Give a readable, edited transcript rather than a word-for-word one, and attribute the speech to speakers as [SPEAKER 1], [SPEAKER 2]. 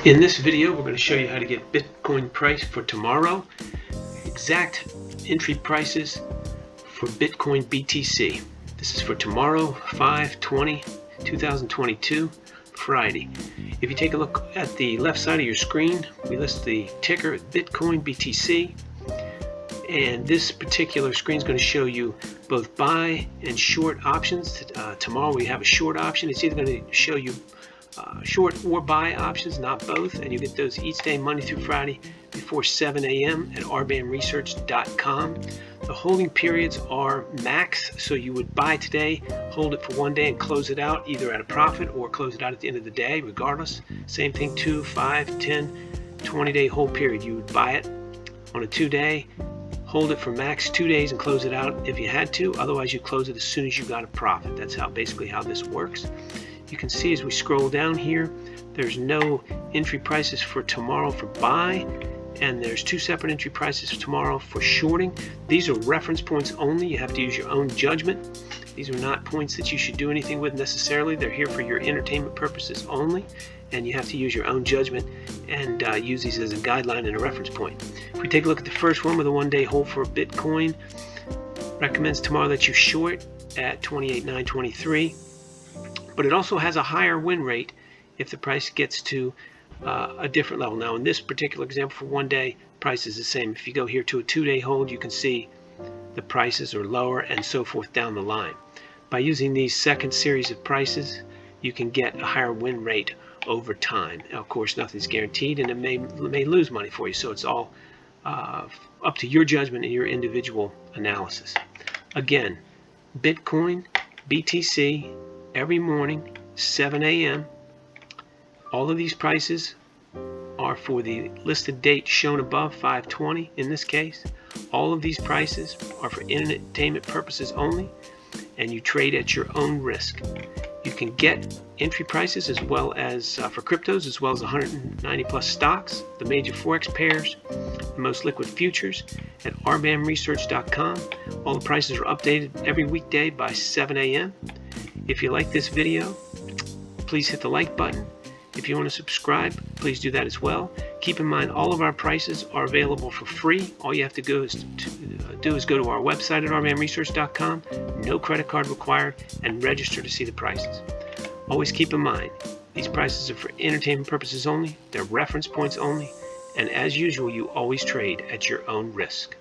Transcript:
[SPEAKER 1] In this video, we're going to show you how to get Bitcoin price for tomorrow, exact entry prices for Bitcoin BTC. This is for tomorrow, 5/20/2022, Friday. If you take a look at the left side of your screen, we list the ticker Bitcoin BTC. And this particular screen is going to show you both buy and short options. Tomorrow we have a short option. It's either going to show you short or buy options, not both, and you get those each day, Monday through Friday, before 7 a.m. at RBAMResearch.com. The holding periods are max, so you would buy today, hold it for 1 day, and close it out either at a profit or close it out at the end of the day, regardless. Same thing, 2, 5, 10, 20-day hold period. You would buy it on a 2-day, hold it for max 2 days, and close it out if you had to. Otherwise, you close it as soon as you got a profit. That's basically how this works. You can see as we scroll down here, there's no entry prices for tomorrow for buy, and there's 2 separate entry prices for tomorrow for shorting. These are reference points only. You have to use your own judgment. These are not points that you should do anything with necessarily. They're here for your entertainment purposes only, and you have to use your own judgment and use these as a guideline and a reference point. If we take a look at the first one with a 1-day hold for Bitcoin, recommends tomorrow that you short at 28,923. But it also has a higher win rate if the price gets to a different level. Now in this particular example for 1 day, price is the same. If you go here to a 2-day hold, you can see the prices are lower and so forth down the line. By using these second series of prices, you can get a higher win rate over time. Now, of course, nothing's guaranteed, and it may lose money for you, so it's all up to your judgment and your individual analysis. Again, Bitcoin BTC every morning, 7 a.m. All of these prices are for the listed date shown above, 5/20 in this case. All of these prices are for entertainment purposes only, and you trade at your own risk. You can get entry prices as well as for cryptos, as well as 190 plus stocks, the major forex pairs, the most liquid futures at RBAMResearch.com. All the prices are updated every weekday by 7 a.m. If you like this video, please hit the like button. If you want to subscribe, please do that as well. Keep in mind, all of our prices are available for free. All you have to do is go to our website at RBAMResearch.com, no credit card required, and register to see the prices. Always keep in mind, these prices are for entertainment purposes only, they're reference points only, and as usual, you always trade at your own risk.